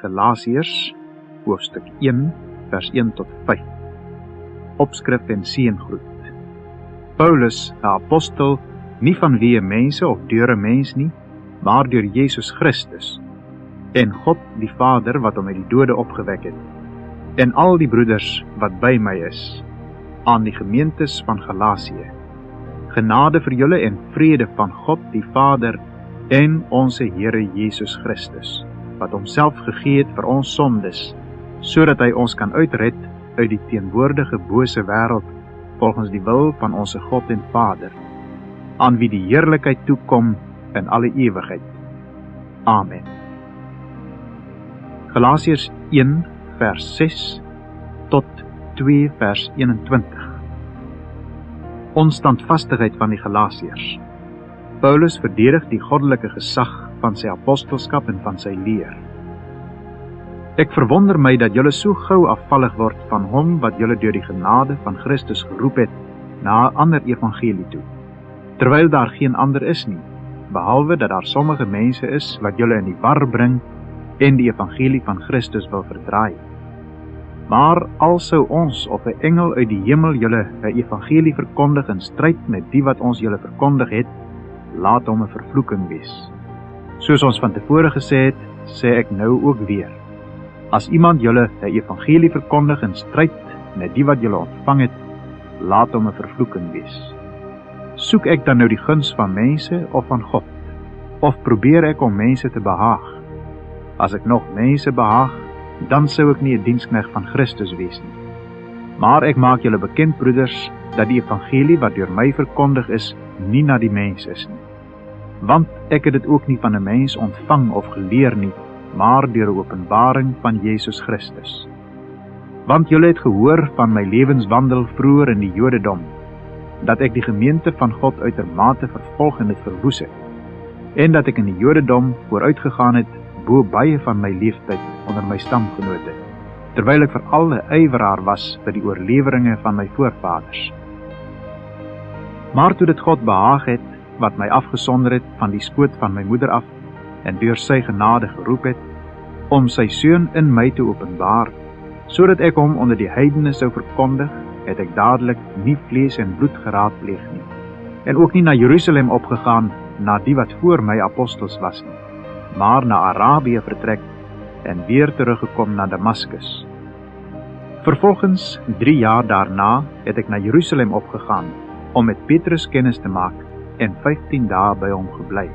Galasiërs, hoofstuk 1, vers 1 tot 5. Opskrif en seëngroet. Paulus, 'n apostel, nie vanweë mense of deur 'n mens nie, maar deur Jesus Christus, en God die Vader wat hom uit die dode opgewek het, en al die broeders wat by my is, aan die gemeentes van Galasië. Genade vir julle en vrede van God die Vader en onse Here Jesus Christus, wat homself gegee het vir ons sondes, sodat hy ons kan uitred uit die teenwoordige bose wêreld, volgens die wil van onse God en Vader, aan wie die heerlikheid toekom in alle ewigheid. Amen. Galasiërs 1 vers 6 tot 2 vers 21. Onstandvastigheid van die Galasiërs. Paulus verdedig die goddelike gesag van sy apostelskap en van sy leer. Ek verwonder my dat julle so gou afvallig word van hom wat julle deur die genade van Christus geroep het na 'n ander evangelie toe, terwyl daar geen ander is nie, behalwe dat daar sommige mense is wat julle in die war bring en die evangelie van Christus wil verdraai. Maar al sou ons of 'n engel uit die hemel julle 'n evangelie verkondig in stryd met die wat ons julle verkondig het, laat hom 'n vervloeking wees. Soos ons van tevore gesê het, sê ek nou ook weer. As iemand julle 'n evangelie verkondig in stryd met die wat julle ontvang het, laat hom 'n vervloeking wees. Soek ek dan nou die guns van mense of van God? Of probeer ek om mense te behaag? As ek nog mense behaag, dan sou ek nie 'n diensknegt van Christus wees nie. Maar ek maak julle bekend, broeders, dat die evangelie wat deur my verkondig is, nie na die mens is nie. Want ek het dit ook nie van 'n mens ontvang of geleer nie, maar deur 'n openbaring van Jesus Christus. Want julle het gehoor van my lewenswandel vroeër in die Jodendom, dat ek die gemeente van God uitermate vervolg en dit verwoes het, en dat ek in die Jodendom vooruitgegaan het bo baie van my leeftyd onder my stamgenote, terwyl ek veral 'n ywer was vir die oorleweringe van my voorvaders. Maar toe dit God behaag het, wat my afgesonder het van die skoot van my moeder af, en deur sy genade geroep het, om sy seun in my te openbaar, sodat ek hom onder die heidene sou verkondig, het ek dadelik nie vlees en bloed geraadpleeg nie, en ook nie na Jerusalem opgegaan, na die wat voor my apostels was nie, maar na Arabië vertrek, en weer teruggekom na Damaskus. Vervolgens, 3 jaar daarna, het ek na Jerusalem opgegaan, om met Petrus kennis te maak, en 15 dae by hom gebly.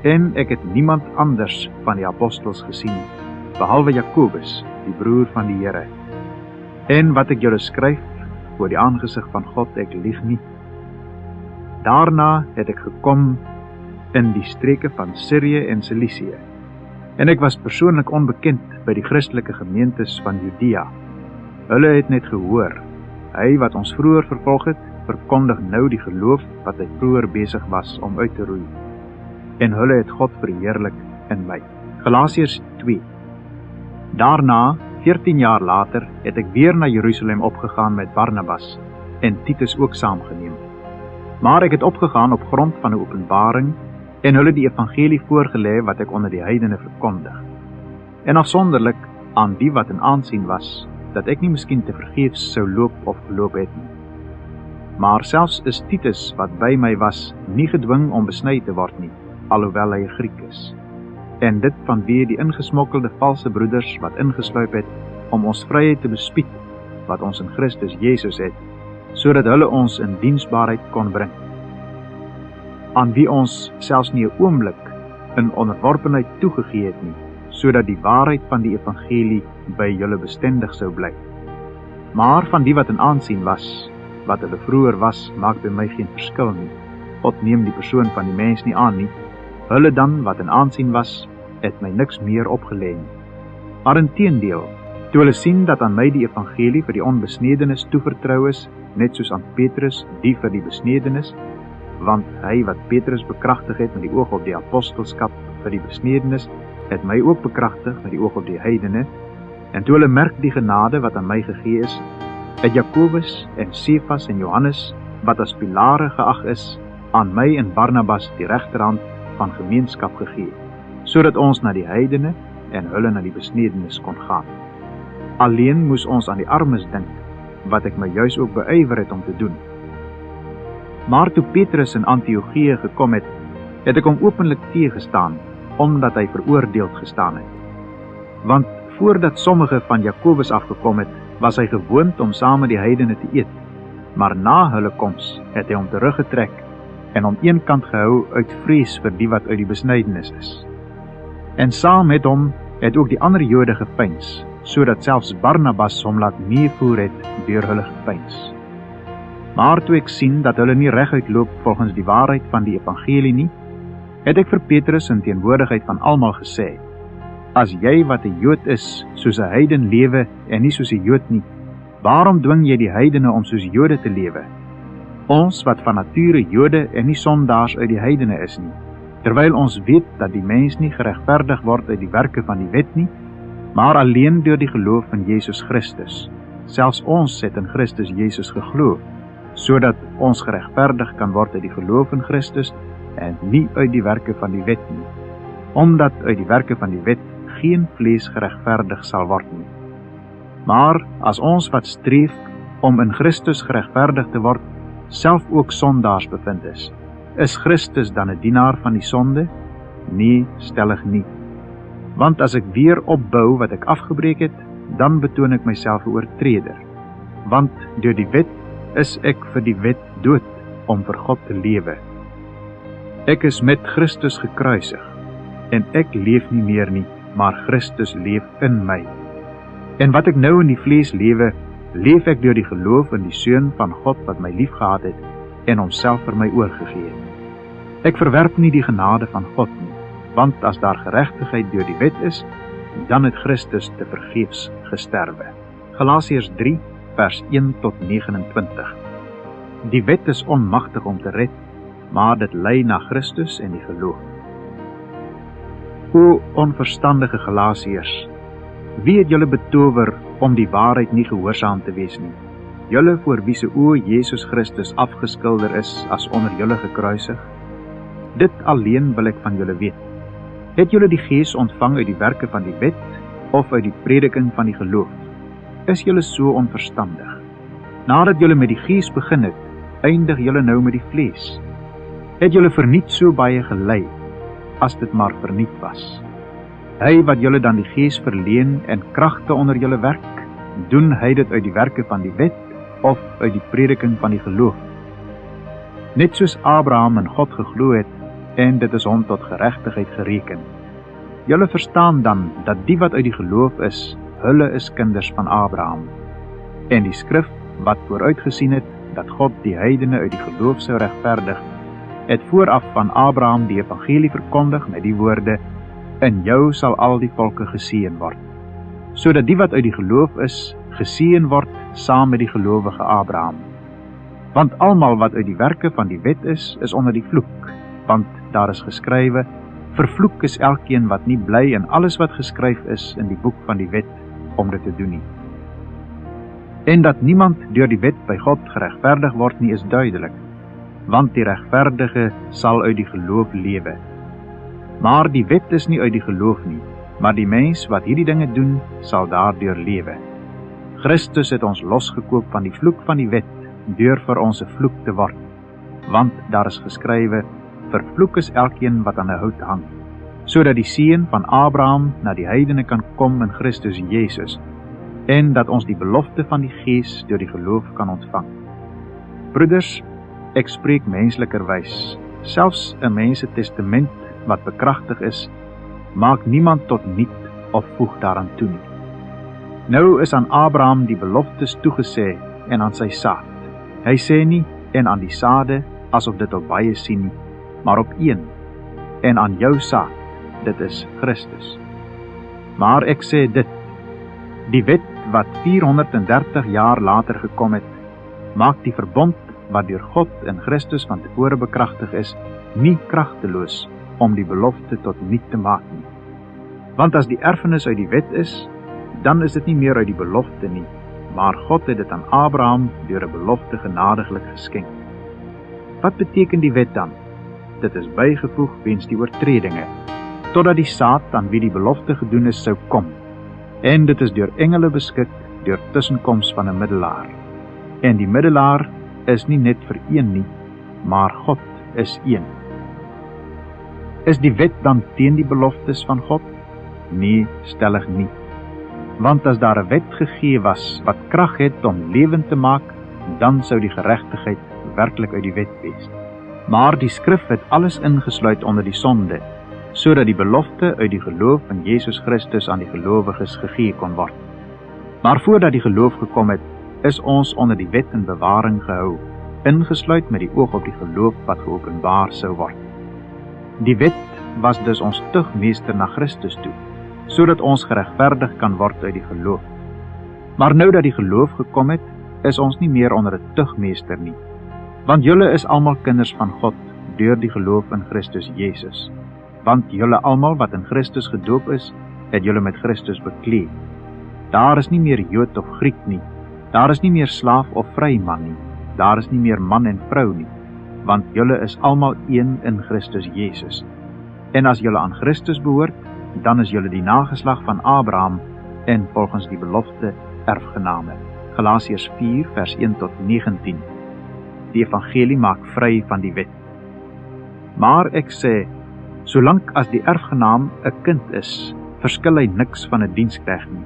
En ek het niemand anders van die apostels gesien, behalwe Jakobus, die broer van die Here. En wat ek julle skryf, voor die aangesig van God, ek lieg nie. Daarna het ek gekom in die streke van Sirië en Cilicië, en ek was persoonlik onbekend by die Christelike gemeentes van Judea. Hulle het net gehoor, hy wat ons vroeër vervolg het, verkondig nou die geloof wat hy vroeër besig was om uit te roei. En hulle het God verheerlik in my. Galasiërs 2. Daarna, 14 jaar later, het ek weer na Jerusalem opgegaan met Barnabas, en Titus ook saamgeneem. Maar ek het opgegaan op grond van 'n openbaring, en hulle die evangelie voorgelê wat ek onder die heidene verkondig. En afsonderlik aan die wat in aansien was, dat ek nie miskien te vergeefs sou loop of geloop het nie. Maar selfs is Titus, wat by my was, nie gedwing om besny te word nie, alhoewel hy 'n Griek is. En dit vanweë die ingesmokkelde valse broeders wat ingesluip het, om ons vryheid te bespied, wat ons in Christus Jesus het, sodat hulle ons in diensbaarheid kon bring. Aan wie ons selfs nie 'n oomblik in onderworpenheid toegegee het nie, sodat die waarheid van die evangelie by julle bestendig sou bly. Maar van die wat in aansien was, wat hulle vroeër was, maak by my geen verskil nie. God neem die persoon van die mens nie aan nie. Hulle dan, wat in aansien was, het my niks meer opgelê nie. Maar inteendeel, toe hulle sien dat aan my die evangelie vir die onbesnedenis toevertrou is, net soos aan Petrus die vir die besnedenis, want hy wat Petrus bekragtig het met die oog op die apostelskap vir die besnedenis, het my ook bekragtig met die oog op die heidene, en toe hulle merk die genade wat aan my gegee is, het Jakobus en Sefas en Johannes, wat as pilare geag is, aan my en Barnabas die regterhand van gemeenskap gegee, sodat ons na die heidene en hulle na die besnedenis kon gaan. Alleen moes ons aan die armes dink, wat ek my juis ook beywer het om te doen. Maar toe Petrus in Antiochië gekom het, het ek hom openlik teëgestaan, omdat hy veroordeeld gestaan het. Want voordat sommige van Jakobus afgekom het, was hy gewoond om saam met die heidene te eet, maar na hulle koms het hy hom teruggetrek en hom eenkant gehou uit vrees vir die wat uit die besnydenis is. En saam met hom het ook die ander Jode gepeins, sodat selfs Barnabas hom laat meevoer het deur hulle gepeins. Maar toe ek sien dat hulle nie reguit loop volgens die waarheid van die evangelie nie, het ek vir Petrus in teenwoordigheid van almal gesê: As jy wat 'n Jood is, soos 'n heiden lewe en nie soos 'n Jood nie, waarom dwing jy die heidene om soos Jode te lewe? Ons wat van nature Jode en nie sondaars uit die heidene is nie, terwyl ons weet dat die mens nie geregverdig word uit die werke van die wet nie, maar alleen deur die geloof in Jesus Christus. Selfs ons het in Christus Jesus geglo, sodat ons geregverdig kan word uit die geloof in Christus en nie uit die werke van die wet nie, omdat uit die werke van die wet geen vlees geregverdig sal word nie. Maar as ons wat streef om in Christus geregverdig te word, self ook sondaars bevind is Christus dan 'n dienaar van die sonde? Nee, stellig nie. Want as ek weer opbou wat ek afgebreek het, dan betoon ek myself 'n oortreder. Want deur die wet is ek vir die wet dood om vir God te lewe. Ek is met Christus gekruisig, en ek leef nie meer nie, maar Christus leef in my. En wat ek nou in die vlees lewe, leef ek deur die geloof in die Seun van God wat my liefgehad het en homself vir my oorgegee het. Ek verwerp nie die genade van God nie, want as daar geregtigheid deur die wet is, dan het Christus te vergeefs gesterwe. Galasiërs 3 vers 1 tot 29. Die wet is onmagtig om te red, maar dit lei na Christus en die geloof. O onverstandige Galasiërs, wie het julle betower om die waarheid nie gehoorsaam te wees nie? Julle voor wie se oë Jesus Christus afgeskilder is as onder julle gekruisig? Dit alleen wil ek van julle weet. Het julle die Gees ontvang uit die werke van die wet of uit die prediking van die geloof? Is julle so onverstandig? Nadat julle met die Gees begin het, eindig julle nou met die vlees. Het julle verniet so baie gelei, as dit maar verniet was. Hy wat julle dan die Gees verleen en kragte onder julle werk, doen hy dit uit die werke van die wet of uit die prediking van die geloof? Net soos Abraham in God geglo het, en dit is hom tot geregtigheid gereken. Julle verstaan dan dat die wat uit die geloof is, hulle is kinders van Abraham. En die skrif wat vooruitgesien het, dat God die heidene uit die geloof sou regverdig, het vooraf van Abraham die evangelie verkondig met die woorde: In jou sal al die volke geseën word, sodat die wat uit die geloof is, geseën word saam met die gelowige Abraham. Want almal wat uit die werke van die wet is onder die vloek, want daar is geskrywe: Vervloek is elkeen wat nie bly in alles wat geskryf is in die boek van die wet, om dit te doen nie. En dat niemand deur die wet by God geregverdig word nie, is duidelik, want die regverdige sal uit die geloof lewe. Maar die wet is nie uit die geloof nie, maar die mens wat hierdie dinge doen, sal daardeur lewe. Christus het ons losgekoop van die vloek van die wet, deur vir ons 'n vloek te word. Want daar is geskrywe: Vervloek is elkeen wat aan 'n hout hang, sodat die seën van Abraham na die heidene kan kom in Christus Jesus, en dat ons die belofte van die Gees deur die geloof kan ontvang. Broeders, ek spreek menslikerwys, selfs 'n mens se testament wat bekragtig is, maak niemand tot niet of voeg daaraan toe nie. Nou is aan Abraham die beloftes toegesê en aan sy saad. Hy sê nie en aan die saade, asof dit op baie sien nie, maar op een, en aan jou saad, dit is Christus. Maar ek sê dit, die wet wat 430 jaar later gekom het, maak die verbond wat deur God in Christus van tevore bekragtig is, nie kragteloos om die belofte tot niet te maak nie. Want as die erfenis uit die wet is, dan is dit nie meer uit die belofte nie, maar God het dit aan Abraham deur 'n belofte genadiglik geskenk. Wat beteken die wet dan? Dit is bygevoeg weens die oortredinge. totdat die saad aan wie die belofte gedoen is sou kom, en dit is deur engele beskik deur tussenkoms van 'n middelaar. En die middelaar is nie net vir een nie, maar God is een. Is die wet dan teen die beloftes van God? Nee, stellig nie. Want as daar 'n wet gegee was wat krag het om lewend te maak, dan sou die geregtigheid werklik uit die wet wees. Maar die skrif het alles ingesluit onder die sonde, sodat die belofte uit die geloof in Jesus Christus aan die gelowiges gegee kon word. Maar voordat die geloof gekom het, is ons onder die wet in bewaring gehou, ingesluit met die oog op die geloof wat geopenbaar sou word. Die wet was dus ons tugmeester na Christus toe, sodat ons geregverdig kan word uit die geloof. Maar nou dat die geloof gekom het, is ons nie meer onder 'n tugmeester nie, want julle is almal kinders van God deur die geloof in Christus Jesus. Want julle almal wat in Christus gedoop is, het julle met Christus bekleed. Daar is nie meer Jood of Griek nie, daar is nie meer slaaf of vry man nie, daar is nie meer man en vrou nie, want julle is almal een in Christus Jesus. En as julle aan Christus behoort, dan is julle die nageslag van Abraham en volgens die belofte erfgename. Galasiërs 4 vers 1 tot 19. Die evangelie maak vry van die wet. Maar ek sê, solank as die erfgenaam 'n kind is, verskil hy niks van 'n diensknegt nie,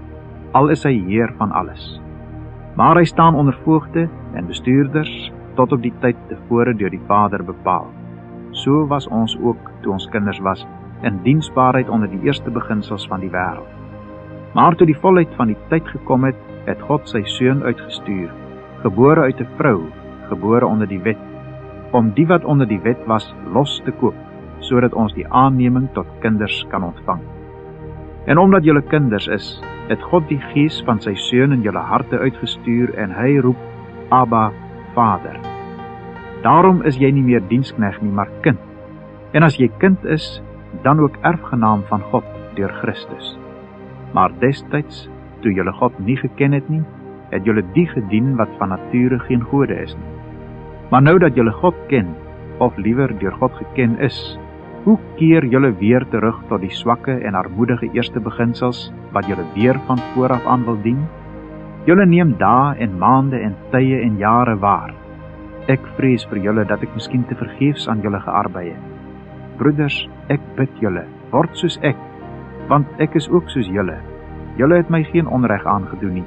al is hy heer van alles. Maar hy staan onder voogde en bestuurders tot op die tyd tevore deur die Vader bepaal. So was ons ook toe ons kinders was, in diensbaarheid onder die eerste beginsels van die wêreld. Maar toe die volheid van die tyd gekom het, het God sy seun uitgestuur, gebore uit 'n vrou, gebore onder die wet, om die wat onder die wet was los te koop, sodat ons die aanneming tot kinders kan ontvang. En omdat julle kinders is, het God die gees van sy seun in julle harte uitgestuur en hy roep, Abba, Vader. Daarom is jy nie meer diensknegt nie, maar kind. En as jy kind is, dan ook erfgenaam van God deur Christus. Maar destyds, toe julle God nie geken het nie, het julle die gedien wat van nature geen gode is nie. Maar nou dat julle God ken, of liewer deur God geken is, hoe keer julle weer terug tot die swakke en armoedige eerste beginsels, wat julle weer van vooraf aan wil dien? Julle neem dae en maande en tye en jare waar. Ek vrees vir julle dat ek miskien te vergeefs aan julle gearbei het. Broeders, ek bid julle, word soos ek, want ek is ook soos julle. Julle het my geen onreg aangedoen nie,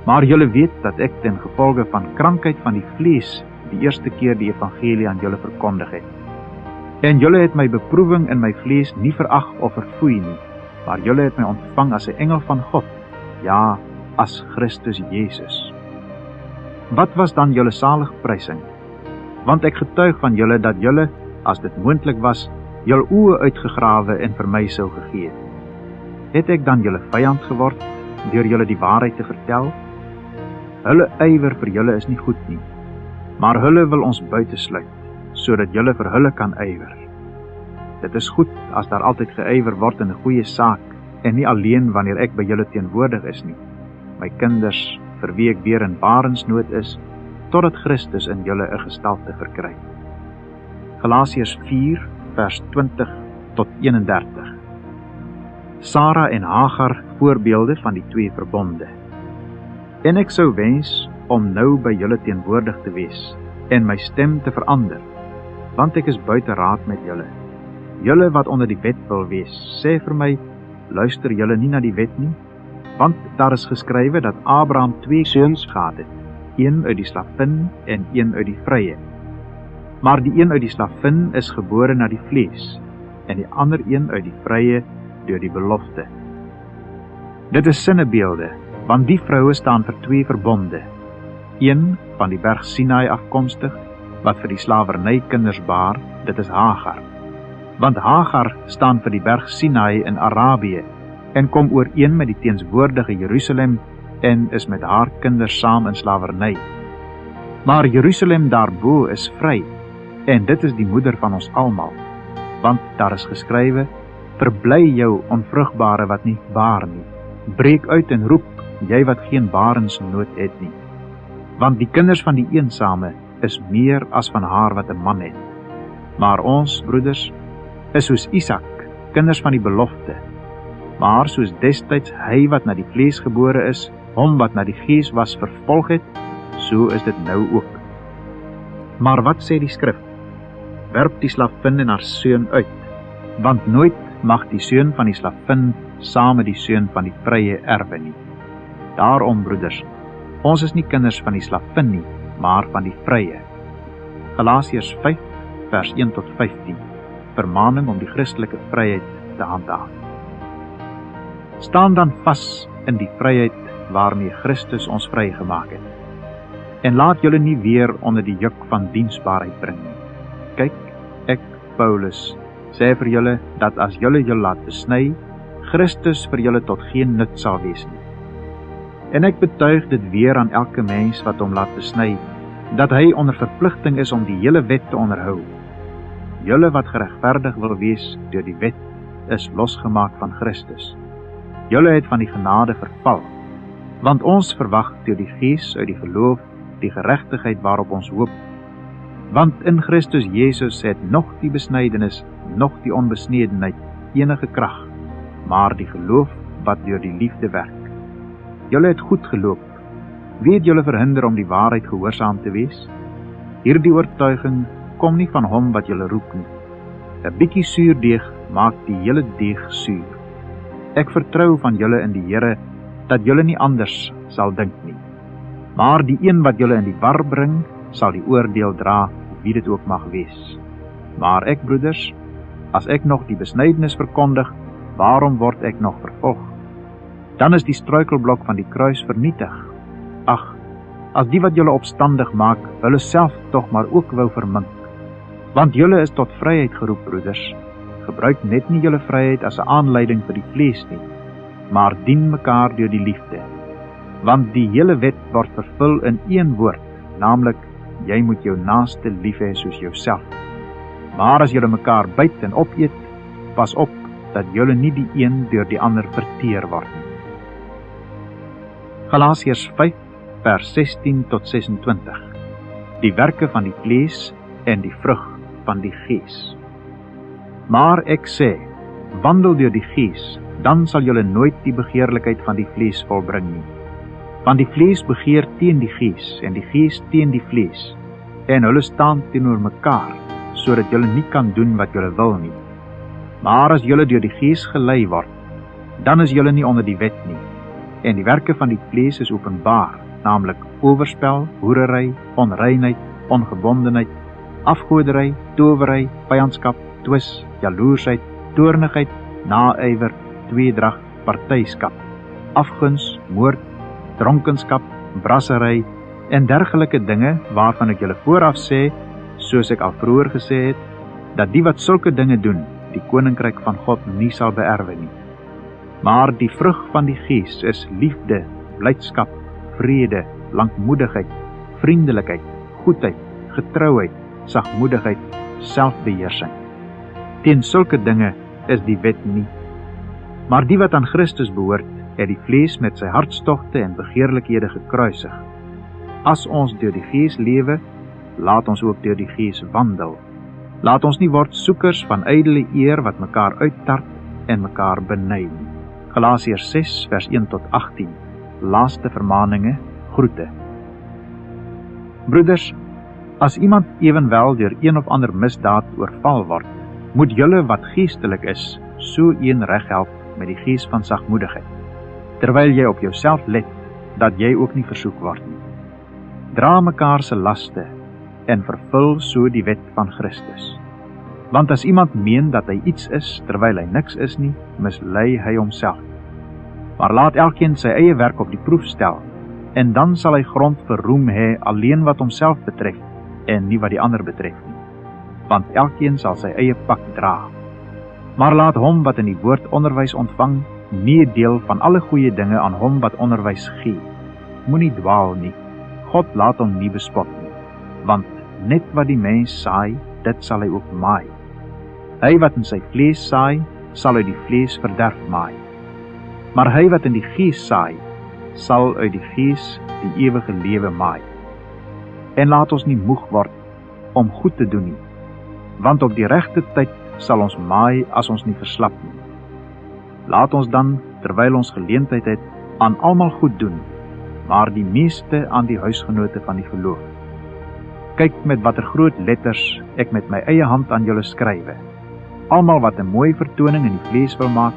maar julle weet dat ek ten gevolge van krankheid van die vlees die eerste keer die evangelie aan julle verkondig het. En julle het my beproewing in my vlees nie verag of verfoei nie, maar julle het my ontvang as 'n engel van God, ja, as Christus Jesus. Wat was dan julle saligprysing? Want ek getuig van julle dat julle, as dit moontlik was, julle oë uitgegrawe en vir my sou gegee het. Het ek dan julle vyand geword, deur julle die waarheid te vertel? Hulle ywer vir julle is nie goed nie, maar hulle wil ons buitesluit, sodat julle vir hulle kan ywer. Dit is goed as daar altyd geywer word in 'n goeie saak, en nie alleen wanneer ek by julle teenwoordig is nie. My kinders, vir wie ek weer in barensnood is, totdat Christus in julle 'n gestalte verkry. Galasiërs 4 vers 20 tot 31. Sara en Hagar, voorbeelde van die twee verbonde. En ek sou wens om nou by julle teenwoordig te wees en my stem te verander, want ek is buite raad met julle. Julle wat onder die wet wil wees, sê vir my, luister julle nie na die wet nie? Want daar is geskrywe dat Abraham 2 seuns gehad het, een uit die slavin en een uit die vrye. Maar die een uit die slavin is gebore na die vlees, en die ander een uit die vrye deur die belofte. Dit is sinnebeelde, want die vroue staan vir 2 verbonde. Een van die berg Sinai afkomstig, wat vir die slawerny kinders baar, dit is Hagar. Want Hagar staan vir die berg Sinai in Arabië, en kom ooreen met die teenswoordige Jerusalem, en is met haar kinders saam in slawerny. Maar Jerusalem daarbo is vry, en dit is die moeder van ons almal. Want daar is geskrywe, verbly jou onvrugbare wat nie baar nie. Breek uit en roep, jy wat geen barensnood het nie. Want die kinders van die eensame is meer as van haar wat 'n man het. Maar ons, broeders, is soos Isak, kinders van die belofte. Maar soos destyds hy wat na die vlees gebore is, hom wat na die gees was vervolg het, so is dit nou ook. Maar wat sê die skrif? Werp die slavin en haar seun uit, want nooit mag die seun van die slavin saam met die seun van die vrye erwe nie. Daarom, broeders, ons is nie kinders van die slavin nie, maar van die vrye. Galasiërs 5, vers 1 tot 15, vermaning om die Christelike vryheid te handhaaf. Staan dan vas in die vryheid waarmee Christus ons vrygemaak het. En laat julle nie weer onder die juk van diensbaarheid bring nie. Kyk, ek, Paulus, sê vir julle dat as julle julle laat besny, Christus vir julle tot geen nut sal wees nie. En ek betuig dit weer aan elke mens wat hom laat besny, dat hy onder verpligting is om die hele wet te onderhou. Julle wat geregverdig wil wees deur die wet, is losgemaak van Christus. Julle het van die genade verval, want ons verwag deur die Gees uit die geloof die geregtigheid waarop ons hoop. Want in Christus Jesus het nog die besnydenis, nog die onbesnedenheid enige krag, maar die geloof wat deur die liefde werk. Julle het goed geloop. Wie het julle verhinder om die waarheid gehoorsaam te wees? Hierdie oortuiging kom nie van hom wat julle roep nie. 'n bietjie suurdeeg maak die hele deeg suur. Ek vertrou van julle in die Here dat julle nie anders sal dink nie. Maar die een wat julle in die war bring, sal die oordeel dra, wie dit ook mag wees. Maar ek, broeders, as ek nog die besnydenis verkondig, waarom word ek nog vervolg? Dan is die struikelblok van die kruis vernietig. Ag, as die wat julle opstandig maak, hulle self tog maar ook wou vermink. Want julle is tot vryheid geroep, broeders. Gebruik net nie julle vryheid as 'n aanleiding vir die vlees nie, maar dien mekaar deur die liefde. Want die hele wet word vervul in een woord, naamlik, jy moet jou naaste lief hê soos jouself. Maar as julle mekaar byt en opeet, pas op dat julle nie die een deur die ander verteer word nie. Galasiërs 5, vers 16 tot 26. Die werke van die vlees en die vrug van die gees. Maar ek sê, wandel deur die gees, dan sal julle nooit die begeerlikheid van die vlees volbring nie. Want die vlees begeer teen die gees en die gees teen die vlees, en hulle staan teenoor mekaar, sodat julle nie kan doen wat julle wil nie. Maar as julle deur die gees gelei word, dan is julle nie onder die wet nie. En die werke van die vlees is openbaar, naamlik oorspel, hoerery, onreinheid, ongebondenheid, afgoderry, towery, vyandskap, twis, jaloersheid, toornigheid, naaiwer, tweedrag, partyskap, afguns, moord, dronkenskap, brassery en dergelike dinge waarvan ek julle vooraf sê, soos ek al vroeër gesê het, dat die wat sulke dinge doen, die koninkryk van God nie sal beerwe nie. Maar die vrug van die gees is liefde, blydskap, vrede, lankmoedigheid, vriendelikheid, goedheid, getrouheid, sagmoedigheid, selfbeheersing. Teen sulke dinge is die wet nie. Maar die wat aan Christus behoort, het die vlees met sy hartstogte en begeerlikhede gekruisig. As ons deur die gees lewe, laat ons ook deur die gees wandel. Laat ons nie word soekers van ydelle eer wat mekaar uittart en mekaar beny nie. Galasiërs 6, vers 1 tot 18. Laaste vermaninge, groete. Broeders, as iemand ewenwel deur een of ander misdaad oorval word, moet julle wat geestelik is, so een reghelp met die gees van sagmoedigheid, terwyl jy op jouself let, dat jy ook nie versoek word nie. Dra mekaar se laste en vervul so die wet van Christus. Want as iemand meen dat hy iets is, terwyl hy niks is nie, mislei hy homself. Maar laat elkeen sy eie werk op die proef stel, en dan sal hy grond vir roem hê alleen wat homself betref, en nie wat die ander betref nie. Want elkeen sal sy eie pak dra. Maar laat hom wat in die woord onderwys ontvang, nie deel van alle goeie dinge aan hom wat onderwys gee. Moenie dwaal nie, God laat hom nie bespot nie, want net wat die mens saai, dit sal hy ook maai. Hy wat in sy vlees saai, sal uit die vlees verderf maai. Maar hy wat in die gees saai, sal uit die gees die ewige lewe maai. En laat ons nie moeg word om goed te doen nie, want op die regte tyd sal ons maai as ons nie verslap nie. Laat ons dan, terwyl ons geleentheid het, aan almal goed doen, maar die meeste aan die huisgenote van die geloof. Kyk met watter groot letters ek met my eie hand aan julle skrywe. Almal wat 'n mooi vertoning in die vlees wil maak,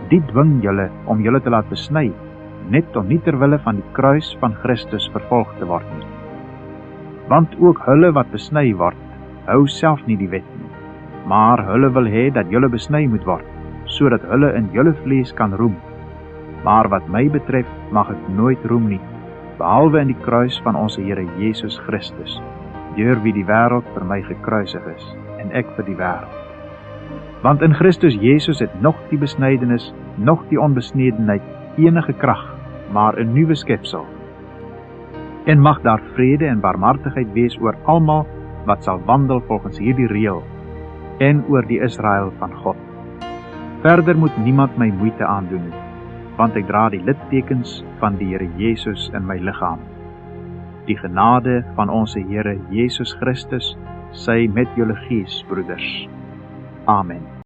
die dwing julle om julle te laat besny, net om nie terwille van die kruis van Christus vervolg te word nie. Want ook hulle wat besny word, hou self nie die wet nie, maar hulle wil hê dat julle besny moet word, sodat hulle in julle vlees kan roem. Maar wat my betref, mag ek nooit roem nie, behalwe in die kruis van ons Here Jesus Christus, deur wie die wêreld vir my gekruisig is, en ek vir die wêreld. Want in Christus Jesus het nog die besnydenis, nog die onbesnedenheid enige krag, maar 'n nuwe skepsel. En mag daar vrede en barmhartigheid wees oor almal wat sal wandel volgens hierdie reël, en oor die Israel van God. Verder moet niemand my moeite aandoen nie, want ek dra die littekens van die Here Jesus in my liggaam. Die genade van ons Here Jesus Christus, sy met julle gees, broeders. Amen.